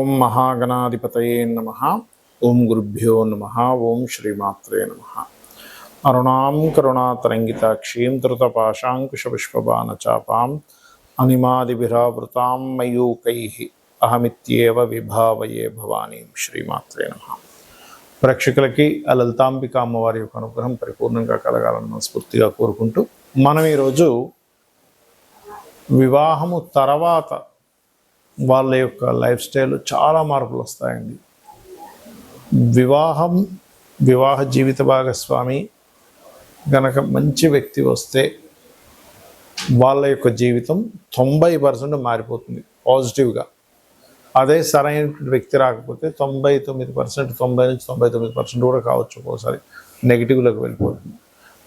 ఓం మహాగణాధిపతయే నమః. ఓం గురుభ్యో నమః. ఓం శ్రీమాత్రే నమః. అరుణాం కరుణాతరంగితాక్షీం ధృతపాశాంకుశపుష్పబాణచాపాం అనిమాదిభిరావృతాం మయూకైః అహమిత్యేవ విభావయే భవానీం. శ్రీమాత్రే నమః. ప్రేక్షకులకి ఆ లలితాంబిక అమ్మవారి యొక్క అనుగ్రహం పరిపూర్ణంగా కలగాలని మనస్ఫూర్తిగా కోరుకుంటూ మనం ఈరోజు వివాహము తర్వాత వాళ్ళ యొక్క లైఫ్ స్టైల్ చాలా మార్పులు వస్తాయండి. వివాహ జీవిత భాగస్వామి గనక మంచి వ్యక్తి వస్తే వాళ్ళ యొక్క జీవితం 90% మారిపోతుంది పాజిటివ్గా. అదే సరైన వ్యక్తి రాకపోతే 99%, 90 నుంచి 99% కూడా కావచ్చు, ఒక్కోసారి నెగిటివ్లోకి వెళ్ళిపోతుంది.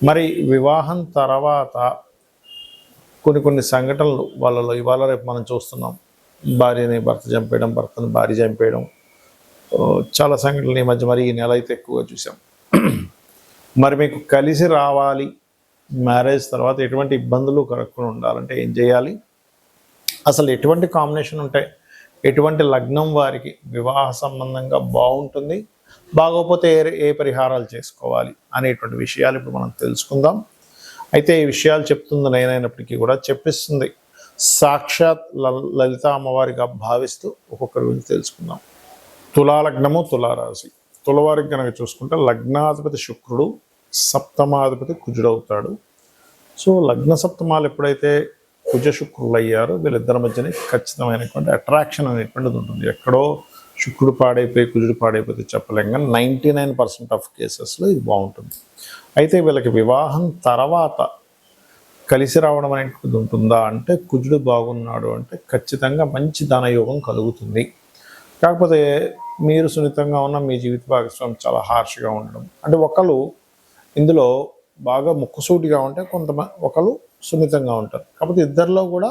మరి వివాహం తర్వాత కొన్ని సంఘటనలు వాళ్ళలో ఇవాళ రేపు మనం చూస్తున్నాం. భార్యని భర్త చంపేయడం, భర్తను భార్య చంపేయడం, చాలా సంఘటనలు ఈ మధ్య మరి ఈ నెల అయితే ఎక్కువగా చూసాం. మరి మీకు కలిసి రావాలి, మ్యారేజ్ తర్వాత ఎటువంటి ఇబ్బందులు కలగకుండా ఉండాలంటే ఏం చేయాలి, అసలు ఎటువంటి కాంబినేషన్ ఉంటే ఎటువంటి లగ్నం వారికి వివాహ సంబంధంగా బాగుంటుంది, బాగోకపోతే ఏ పరిహారాలు చేసుకోవాలి అనేటువంటి విషయాలు ఇప్పుడు మనం తెలుసుకుందాం. అయితే ఈ విషయాలు చెప్తుంది నేనైనప్పటికీ కూడా చెప్పిస్తుంది సాక్షాత్ లలిత అమ్మవారిగా భావిస్తూ ఒక్కొక్కరి గురించి తెలుసుకుందాం. తులాలగ్నము, తులారాశి. తులవారికి కనుక చూసుకుంటే లగ్నాధిపతి శుక్రుడు, సప్తమాధిపతి కుజుడు అవుతాడు. సో లగ్న సప్తమాలు ఎప్పుడైతే కుజ శుక్రులు అయ్యారో వీళ్ళిద్దరి మధ్యనే ఖచ్చితమైనటువంటి అట్రాక్షన్ అనేటువంటిది ఉంటుంది. ఎక్కడో శుక్రుడు పాడైపోయి కుజుడు పాడైపోతే చెప్పలేం, కానీ 99% ఆఫ్ కేసెస్లో ఇది బాగుంటుంది. అయితే వీళ్ళకి వివాహం తర్వాత కలిసి రావడం అనేటువంటిది ఉంటుందా అంటే, కుజుడు బాగున్నాడు అంటే ఖచ్చితంగా మంచి ధనయోగం కలుగుతుంది. కాకపోతే మీరు సున్నితంగా ఉన్న మీ జీవిత భాగస్వామి చాలా హార్ష్గా ఉండడం, అంటే ఒకళ్ళు ఇందులో బాగా ముక్కుసూటిగా ఉంటే ఒకళ్ళు సున్నితంగా ఉంటారు. కాకపోతే ఇద్దరిలో కూడా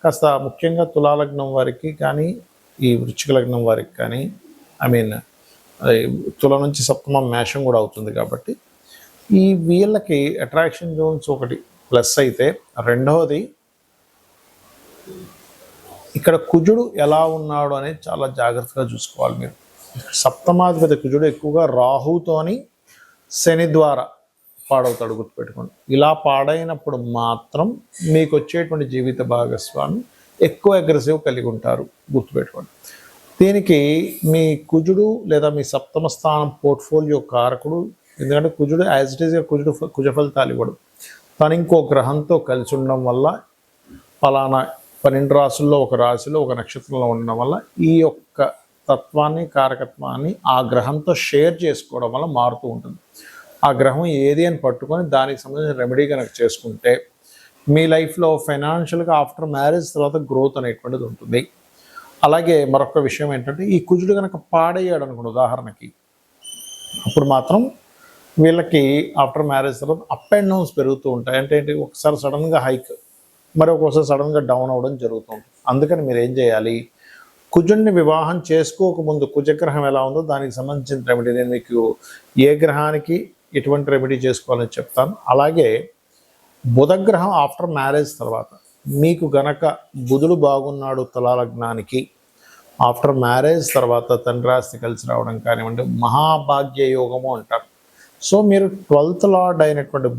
కాస్త ముఖ్యంగా తులాలగ్నం వారికి కానీ ఈ వృశ్చిక లగ్నం వారికి కానీ తుల నుంచి సప్తమం మేషం కూడా అవుతుంది. కాబట్టి ఈ వీళ్ళకి అట్రాక్షన్ జోన్స్ ఒకటి ప్లస్ అయితే, రెండవది ఇక్కడ కుజుడు ఎలా ఉన్నాడు అనేది చాలా జాగ్రత్తగా చూసుకోవాలి. మీరు సప్తమాధిపతి కుజుడు ఎక్కువగా రాహుతోని శని ద్వారా పాడవుతాడు, గుర్తుపెట్టుకోండి. ఇలా పాడైనప్పుడు మాత్రం మీకు వచ్చేటువంటి జీవిత భాగస్వామి ఎక్కువ అగ్రెసివ్ కలిగి ఉంటారు, గుర్తుపెట్టుకోండి. దీనికి మీ కుజుడు లేదా మీ సప్తమ స్థానం పోర్ట్ఫోలియో కారకుడు. ఎందుకంటే కుజుడు యాజ్ ఇట్ ఈస్గా కుజ ఫలితాలు ఇవ్వడు. తను ఇంకో గ్రహంతో కలిసి ఉండడం వల్ల, ఫలానా 12 రాశుల్లో ఒక రాశిలో ఒక నక్షత్రంలో ఉండడం వల్ల ఈ యొక్క తత్వాన్ని, కారకత్వాన్ని ఆ గ్రహంతో షేర్ చేసుకోవడం వల్ల మారుతూ ఉంటుంది. ఆ గ్రహం ఏది అని పట్టుకొని దానికి సంబంధించిన రెమెడీ కనుక చేసుకుంటే మీ లైఫ్లో ఫైనాన్షియల్గా ఆఫ్టర్ మ్యారేజ్ తర్వాత గ్రోత్ అనేటువంటిది ఉంటుంది. అలాగే మరొక విషయం ఏంటంటే, ఈ కుజుడు కనుక పాడయ్యాడు అనుకోండి ఉదాహరణకి, అప్పుడు మాత్రం వీళ్ళకి ఆఫ్టర్ మ్యారేజ్ తర్వాత అప్ అండ్ డౌన్స్ పెరుగుతూ ఉంటాయి. అంటే ఏంటి, ఒకసారి సడన్గా హైక్, మరి ఒక్కోసారి సడన్గా డౌన్ అవ్వడం జరుగుతూ ఉంటుంది. అందుకని మీరు ఏం చేయాలి, కుజుడిని వివాహం చేసుకోకముందు కుజగ్రహం ఎలా ఉందో దానికి సంబంధించిన రెమెడీ నేను మీకు ఏ గ్రహానికి ఎటువంటి రెమెడీ చేసుకోవాలని చెప్తాను. అలాగే బుధగ్రహం ఆఫ్టర్ మ్యారేజ్ తర్వాత మీకు గనక బుధుడు బాగున్నాడు తులాలగ్నానికి, ఆఫ్టర్ మ్యారేజ్ తర్వాత తండ్రి రాశి కలిసి రావడం కానివ్వండి, మహాభాగ్య యోగము అంటారు. సో మీరు 12th లార్డ్ అయినటువంటి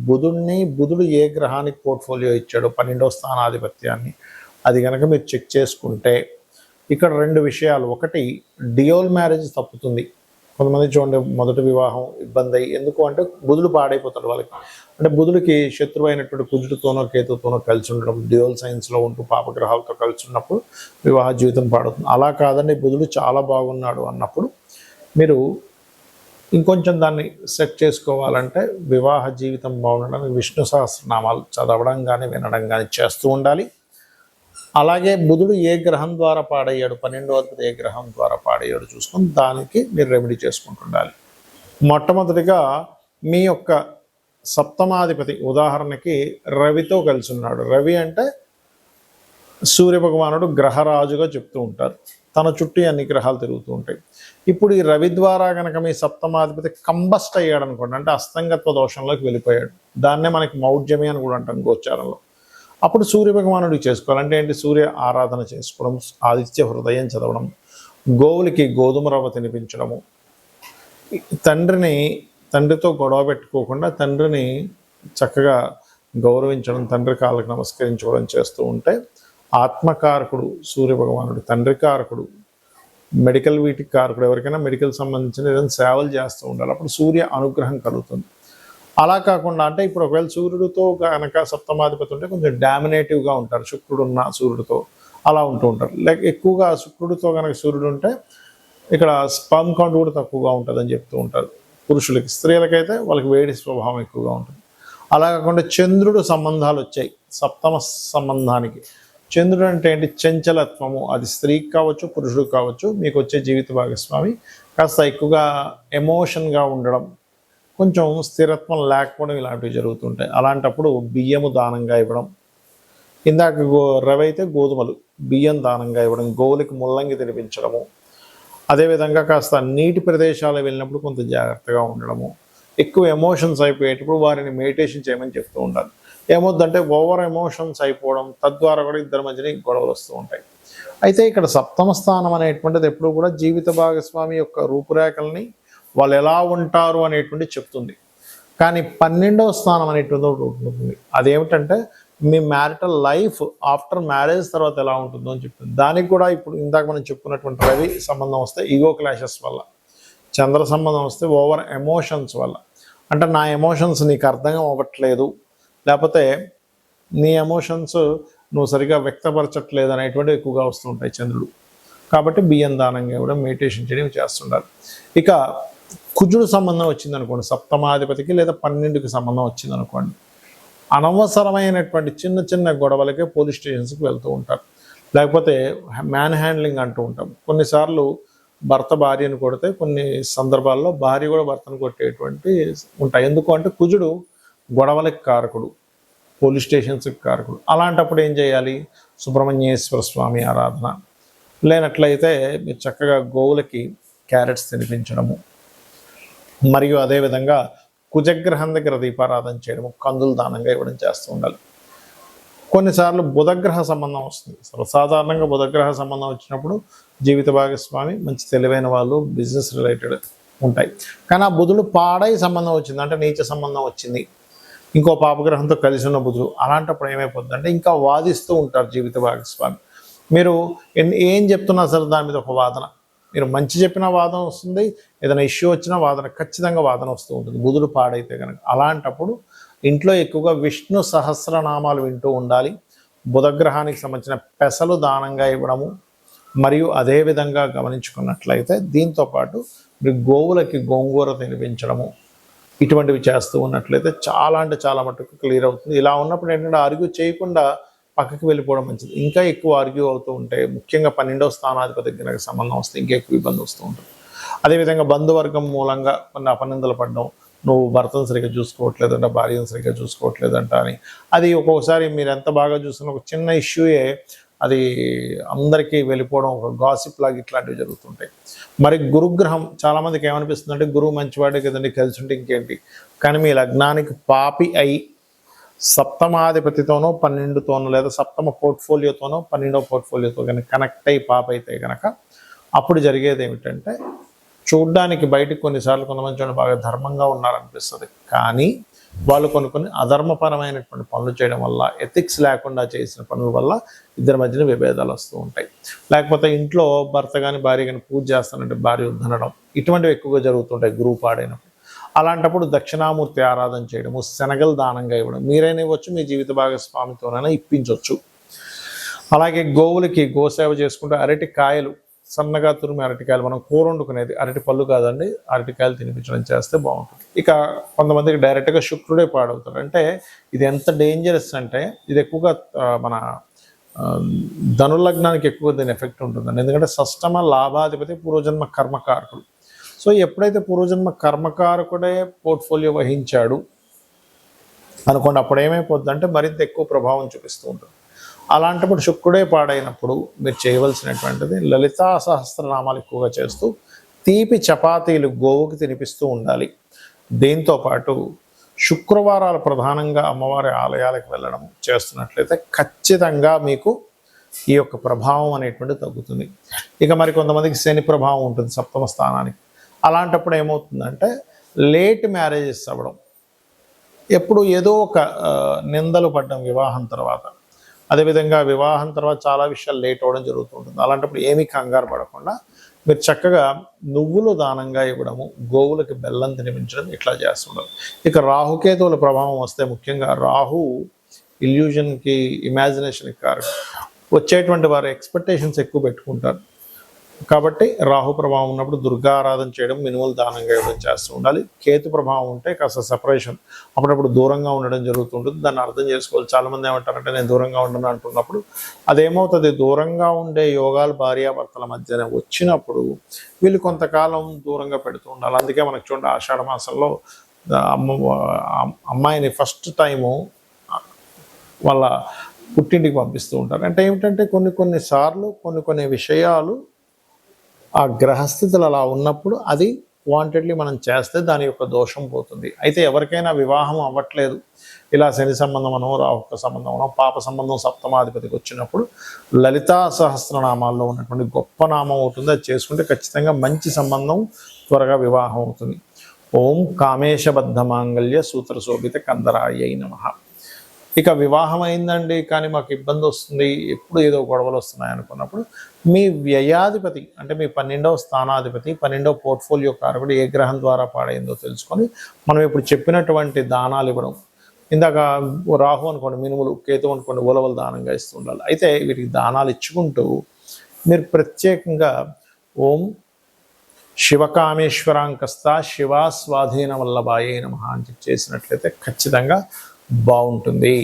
బుధుడు ఏ గ్రహానికి పోర్ట్ఫోలియో ఇచ్చాడో 12వ స్థానాధిపత్యాన్ని, అది కనుక మీరు చెక్ చేసుకుంటే ఇక్కడ 2 విషయాలు. ఒకటి, డియోల్ మ్యారేజ్ తప్పుతుంది. కొంతమంది చూడండి, మొదటి వివాహం ఇబ్బంది అయ్యి, ఎందుకు అంటే బుధుడు పాడైపోతాడు వాళ్ళకి. అంటే బుధుడికి శత్రువు అయినటువంటి కుజుడితోనో కేతుతోనో కలిసి ఉండడం, డ్యూయల్ సైన్స్లో ఉంటూ పాపగ్రహాలతో కలిసి ఉన్నప్పుడు వివాహ జీవితం పాడుతుంది. అలా కాదండి, బుధుడు చాలా బాగున్నాడు అన్నప్పుడు మీరు ఇంకొంచెం దాన్ని సెట్ చేసుకోవాలంటే వివాహ జీవితం బాగుండడానికి విష్ణు సహస్రనామాలు చదవడం కానీ వినడం కానీ చేస్తూ ఉండాలి. అలాగే బుధుడు ఏ గ్రహం ద్వారా పాడయ్యాడు, 12వ అధిపతి ఏ గ్రహం ద్వారా పాడయ్యాడు చూసుకొని దానికి మీరు రెమెడీ చేసుకుంటుండాలి. మొట్టమొదటిగా మీ యొక్క సప్తమాధిపతి ఉదాహరణకి రవితో కలిసి ఉన్నాడు. రవి అంటే సూర్యభగవానుడు గ్రహరాజుగా చెప్తూ ఉంటారు. తన చుట్టూ అన్ని గ్రహాలు తిరుగుతూ ఉంటాయి. ఇప్పుడు ఈ రవి ద్వారా కనుక మీ సప్తమాధిపతి కంబస్ట్ అయ్యాడు అనుకోండి, అంటే అస్తంగత్వ దోషంలోకి వెళ్ళిపోయాడు. దాన్నే మనకి మౌఢ్యమి అని కూడా అంటాం గోచారంలో. అప్పుడు సూర్య భగవానుడికి చేసుకోవాలంటే ఏంటి, సూర్య ఆరాధన చేసుకోవడం, ఆదిత్య హృదయం చదవడం, గోవులకి గోధుమ రవ్వ తినిపించడము, తండ్రితో గొడవ పెట్టుకోకుండా తండ్రిని చక్కగా గౌరవించడం, తండ్రి కాళ్ళకు నమస్కరించుకోవడం చేస్తూ ఉంటే ఆత్మకారకుడు సూర్య భగవానుడు, తండ్రి కారకుడు, మెడికల్ వీటికి కారకుడు, ఎవరికైనా మెడికల్ సంబంధించిన ఏదైనా సేవలు చేస్తూ ఉండాలి. అప్పుడు సూర్య అనుగ్రహం కలుగుతుంది. అలా కాకుండా అంటే ఇప్పుడు ఒకవేళ సూర్యుడితో కనుక సప్తమాధిపతి ఉంటే కొంచెం డామినేటివ్గా ఉంటారు, శుక్రుడు ఉన్న సూర్యుడితో అలా ఉంటూ ఉంటారు. లైక్ ఎక్కువగా శుక్రుడితో కనుక సూర్యుడు ఉంటే ఇక్కడ స్పర్మ్ కౌంట్ కూడా తక్కువగా ఉంటుందని చెప్తూ ఉంటారు పురుషులకి. స్త్రీలకైతే వాళ్ళకి వేడి స్వభావం ఎక్కువగా ఉంటుంది. అలా కాకుండా చంద్రుడు సంబంధాలు వచ్చాయి సప్తమ సంబంధానికి. చంద్రుడు అంటే ఏంటి? చంచలత్వము. అది స్త్రీకి కావచ్చు, పురుషుడికి కావచ్చు. మీకు వచ్చే జీవిత భాగస్వామి కాస్త ఎక్కువగా ఎమోషన్గా ఉండడం, కొంచెం స్థిరత్వం లేకపోవడం, ఇలాంటివి జరుగుతుంటాయి. అలాంటప్పుడు బియ్యము దానంగా ఇవ్వడం, ఇందాక రవి అయితే గోధుమలు, బియ్యం దానంగా ఇవ్వడం, గోవులకి ముల్లంగి తినిపించడము, అదేవిధంగా కాస్త నీటి ప్రదేశాలు వెళ్ళినప్పుడు కొంత జాగ్రత్తగా ఉండడము, ఎక్కువ ఎమోషన్స్ అయిపోయేటప్పుడు వారిని మెడిటేషన్ చేయమని చెప్తూ ఉండాలి. ఏమొద్దంటే ఓవర్ ఎమోషన్స్ అయిపోవడం, తద్వారా కూడా ఇద్దరి మధ్యన గొడవలు వస్తూ ఉంటాయి. అయితే ఇక్కడ సప్తమ స్థానం అనేటువంటిది ఎప్పుడు కూడా జీవిత భాగస్వామి యొక్క రూపురేఖల్ని, వాళ్ళు ఎలా ఉంటారు అనేటువంటి చెప్తుంది. కానీ 12వ స్థానం అనేటువంటి ఒకటి ఉంటుంది. అదేమిటంటే మీ మ్యారిటల్ లైఫ్ ఆఫ్టర్ మ్యారేజ్ తర్వాత ఎలా ఉంటుందో అని చెప్తుంది. దానికి కూడా ఇప్పుడు ఇందాక మనం చెప్పుకున్నటువంటి రవి సంబంధం వస్తే ఈగో క్లాషెస్ వల్ల, చంద్ర సంబంధం వస్తే ఓవర్ ఎమోషన్స్ వల్ల, అంటే నా ఎమోషన్స్ నీకు అర్థం అవ్వట్లేదు, లేకపోతే నీ ఎమోషన్స్ నువ్వు సరిగా వ్యక్తపరచట్లేదు అనేటువంటివి ఎక్కువగా వస్తుంటాయి చంద్రుడు. కాబట్టి బియ్యం దానంగా కూడా మెడిటేషన్ చేయడం చేస్తుండాలి. ఇక కుజుడు సంబంధం వచ్చిందనుకోండి సప్తమాధిపతికి, లేదా 12కి సంబంధం వచ్చిందనుకోండి, అనవసరమైనటువంటి చిన్న చిన్న గొడవలకే పోలీస్ స్టేషన్స్కి వెళ్తూ ఉంటారు. లేకపోతే మ్యాన్ హ్యాండ్లింగ్ అంటూ ఉంటాం. కొన్నిసార్లు భర్త భార్యను కొడితే, కొన్ని సందర్భాల్లో భార్య కూడా భర్తను కొట్టేటువంటి ఉంటాయి. ఎందుకు అంటే కుజుడు గొడవలకి కారకుడు, పోలీస్ స్టేషన్స్కి కారకుడు. అలాంటప్పుడు ఏం చేయాలి? సుబ్రహ్మణ్యేశ్వర స్వామి ఆరాధన, లేనట్లయితే మీరు చక్కగా గోవులకి క్యారెట్స్ తినిపించడము, మరియు అదేవిధంగా కుజగ్రహం దగ్గర దీపారాధన చేయడము, కందులు దానంగా ఇవ్వడం చేస్తూ ఉండాలి. కొన్నిసార్లు బుధగ్రహ సంబంధం వస్తుంది. సర్వసాధారణంగా బుధగ్రహ సంబంధం వచ్చినప్పుడు జీవిత భాగస్వామి మంచి తెలివైన వాళ్ళు, బిజినెస్ రిలేటెడ్ ఉంటాయి. కానీ ఆ బుధుడు పాడై సంబంధం వచ్చింది, అంటే నీచ సంబంధం వచ్చింది, ఇంకో పాపగ్రహంతో కలిసి ఉన్న బుధుడు, అలాంటప్పుడు ఏమైపోతుంది అంటే ఇంకా వాదిస్తూ ఉంటారు జీవిత భాగస్వామి. మీరు ఏం చెప్తున్నా సరే దాని మీద ఒక వాదన, మీరు మంచి చెప్పిన వాదన వస్తుంది, ఏదైనా ఇష్యూ వచ్చినా వాదన, ఖచ్చితంగా వాదన వస్తూ ఉంటుంది బుధుడు పాడైతే కనుక. అలాంటప్పుడు ఇంట్లో ఎక్కువగా విష్ణు సహస్రనామాలు వింటూ ఉండాలి. బుధగ్రహానికి సంబంధించిన పెసలు దానంగా ఇవ్వడము, మరియు అదేవిధంగా గమనించుకున్నట్లయితే దీంతోపాటు మీరు గోవులకి గోంగూర తినిపించడము, ఇటువంటివి చేస్తూ ఉన్నట్లయితే చాలా అంటే చాలా మటుకు క్లియర్ అవుతుంది. ఇలా ఉన్నప్పుడు ఏంటంటే ఆర్గ్యూ చేయకుండా పక్కకి వెళ్ళిపోవడం మంచిది. ఇంకా ఎక్కువ ఆర్గ్యూ అవుతూ ఉంటే, ముఖ్యంగా 12వ స్థానాధిపతి కనుక సంబంధం వస్తే ఇంకా ఎక్కువ ఇబ్బంది వస్తూ ఉంటుంది. అదేవిధంగా బంధువర్గం మూలంగా కొన్ని అపనిందలు పడడం, నువ్వు భర్తను సరిగ్గా చూసుకోవట్లేదంట, భార్యను సరిగ్గా చూసుకోవట్లేదంట అని. అది ఒక్కొక్కసారి మీరు ఎంత బాగా చూస్తున్నా ఒక చిన్న ఇష్యూయే అది అందరికీ వెళ్ళిపోవడం, ఒక గాసిప్ లాగా ఇట్లాంటివి జరుగుతుంటాయి. మరి గురుగ్రహం చాలామందికి ఏమనిపిస్తుంది అంటే గురువు మంచివాడే కదండి, కలిసి ఉంటే ఇంకేంటి. కానీ మీ లగ్నానికి పాపి అయి సప్తమాధిపతితోనో 12తోనో, లేదా సప్తమ పోర్ట్ఫోలియోతోనో 12వ పోర్ట్ఫోలియోతో కనుక కనెక్ట్ అయ్యి పాప అయితే కనుక అప్పుడు జరిగేది ఏమిటంటే, చూడ్డానికి బయటకు కొన్నిసార్లు కొంతమంది బాగా ధర్మంగా ఉన్నారనిపిస్తుంది, కానీ వాళ్ళు కొన్ని అధర్మపరమైనటువంటి పనులు చేయడం వల్ల, ఎథిక్స్ లేకుండా చేసిన పనుల వల్ల ఇద్దరి మధ్యన విభేదాలు వస్తూ ఉంటాయి. లేకపోతే ఇంట్లో భర్త కానీ భార్య కానీ పూజ చేస్తానంటే భార్య వద్దనడం, ఇటువంటివి ఎక్కువగా జరుగుతుంటాయి గురువు పాడైనప్పుడు. అలాంటప్పుడు దక్షిణామూర్తి ఆరాధన చేయడము, శనగలు దానంగా ఇవ్వడం, మీరైనా ఇవ్వచ్చు, మీ జీవిత భాగస్వామితోనైనా ఇప్పించవచ్చు. అలాగే గోవులకి గోసేవ చేసుకుంటూ అరటికాయలు, సన్నగా తురిమి అరటికాయలు, మనం కూర వండుకునేది అరటి పళ్ళు కాదండి, అరటికాయలు తినిపించడం చేస్తే బాగుంటుంది. ఇక కొంతమందికి డైరెక్ట్గా శుక్రుడే పాడవుతాడు. అంటే ఇది ఎంత డేంజరస్ అంటే, ఇది ఎక్కువగా మన ధనులగ్నానికి ఎక్కువ దీని ఎఫెక్ట్ ఉంటుందండి. ఎందుకంటే షష్టమ లాభాధిపతి పూర్వజన్మ కర్మకారకుడు. సో ఎప్పుడైతే పూర్వజన్మ కర్మకారకుడే పోర్ట్ఫోలియో వహించాడు అనుకోండి, అప్పుడు ఏమైపోద్ది అంటే మరింత ఎక్కువ ప్రభావం చూపిస్తూ ఉంటుంది. అలాంటప్పుడు శుక్రుడే పాడైనప్పుడు మీరు చేయవలసినటువంటిది లలితా సహస్రనామాలు ఎక్కువగా చేస్తూ తీపి చపాతీలు గోవుకి తినిపిస్తూ ఉండాలి. దీంతోపాటు శుక్రవారాలు ప్రధానంగా అమ్మవారి ఆలయాలకు వెళ్ళడం చేస్తున్నట్లయితే ఖచ్చితంగా మీకు ఈ యొక్క ప్రభావం అనేటువంటి తగ్గుతుంది. ఇక మరి కొంతమందికి శని ప్రభావం ఉంటుంది సప్తమ స్థానానికి. అలాంటప్పుడు ఏమవుతుందంటే లేట్ మ్యారేజెస్ అవ్వడం, ఎప్పుడు ఏదో ఒక నిందలు పడ్డం వివాహం తర్వాత, అదేవిధంగా వివాహం తర్వాత చాలా విషయాలు లేట్ అవ్వడం జరుగుతుంటుంది. అలాంటప్పుడు ఏమీ కంగారు పడకుండా మీరు చక్కగా నువ్వులు దానంగా ఇవ్వడము, గోవులకి బెల్లం తినిపించడం ఇట్లా చేస్తుండాలి. ఇక రాహుకేతువుల ప్రభావం వస్తే ముఖ్యంగా రాహు ఇల్యూజన్కి, ఇమాజినేషన్కి కారణం. వచ్చేటువంటి వారు ఎక్స్పెక్టేషన్స్ ఎక్కువ పెట్టుకుంటారు. కాబట్టి రాహు ప్రభావం ఉన్నప్పుడు దుర్గా ఆరాధన చేయడం, మినుములు దానంగా ఇవ్వడం చేస్తూ ఉండాలి. కేతు ప్రభావం ఉంటే కాస్త సెపరేషన్, అప్పుడప్పుడు దూరంగా ఉండడం జరుగుతుంటుంది. దాన్ని అర్థం చేసుకోవాలి. చాలామంది ఏమంటారంటే నేను దూరంగా ఉండను అంటున్నప్పుడు అదేమవుతుంది, దూరంగా ఉండే యోగాలు భార్యాభర్తల మధ్యన వచ్చినప్పుడు వీళ్ళు కొంతకాలం దూరంగా పెడుతూ ఉండాలి. అందుకే మనకు చూడండి ఆషాఢ మాసంలో అమ్మాయిని ఫస్ట్ టైము వాళ్ళ పుట్టింటికి పంపిస్తూ ఉంటారు. అంటే ఏమిటంటే కొన్నిసార్లు కొన్ని విషయాలు ఆ గ్రహస్థితులు అలా ఉన్నప్పుడు అది వాంటెడ్లీ మనం చేస్తే దాని యొక్క దోషం పోతుంది. అయితే ఎవరికైనా వివాహం అవ్వట్లేదు, ఇలా శని సంబంధం అనో, రాహుక సంబంధం అనో, పాప సంబంధం సప్తమాధిపతికి వచ్చినప్పుడు లలితా సహస్రనామాల్లో ఉన్నటువంటి గొప్ప నామం అవుతుంది, అది చేసుకుంటే ఖచ్చితంగా మంచి సంబంధం, త్వరగా వివాహం అవుతుంది. ఓం కామేశబద్ధ మాంగళ్య సూత్ర శోభిత కందరాయ నమః. ఇక వివాహం అయిందండి కానీ మాకు ఇబ్బంది వస్తుంది, ఎప్పుడు ఏదో గొడవలు వస్తున్నాయి అనుకున్నప్పుడు మీ వ్యయాధిపతి అంటే మీ 12వ స్థానాధిపతి, 12వ పోర్ట్ఫోలియో కారకుడు ఏ గ్రహం ద్వారా పాడైందో తెలుసుకొని మనం ఇప్పుడు చెప్పినటువంటి దానాలు ఇవ్వడం. ఇందాక రాహు అనుకోండి మినుములు, కేతు అనుకోండి ఉలవలు దానంగా ఇస్తూ ఉండాలి. అయితే వీటికి దానాలు ఇచ్చుకుంటూ మీరు ప్రత్యేకంగా ఓం శివకామేశ్వరాంకస్త శివా స్వాధీన వల్లభాయే నమః అని చేసినట్లయితే ఖచ్చితంగా బాగుంటుంది.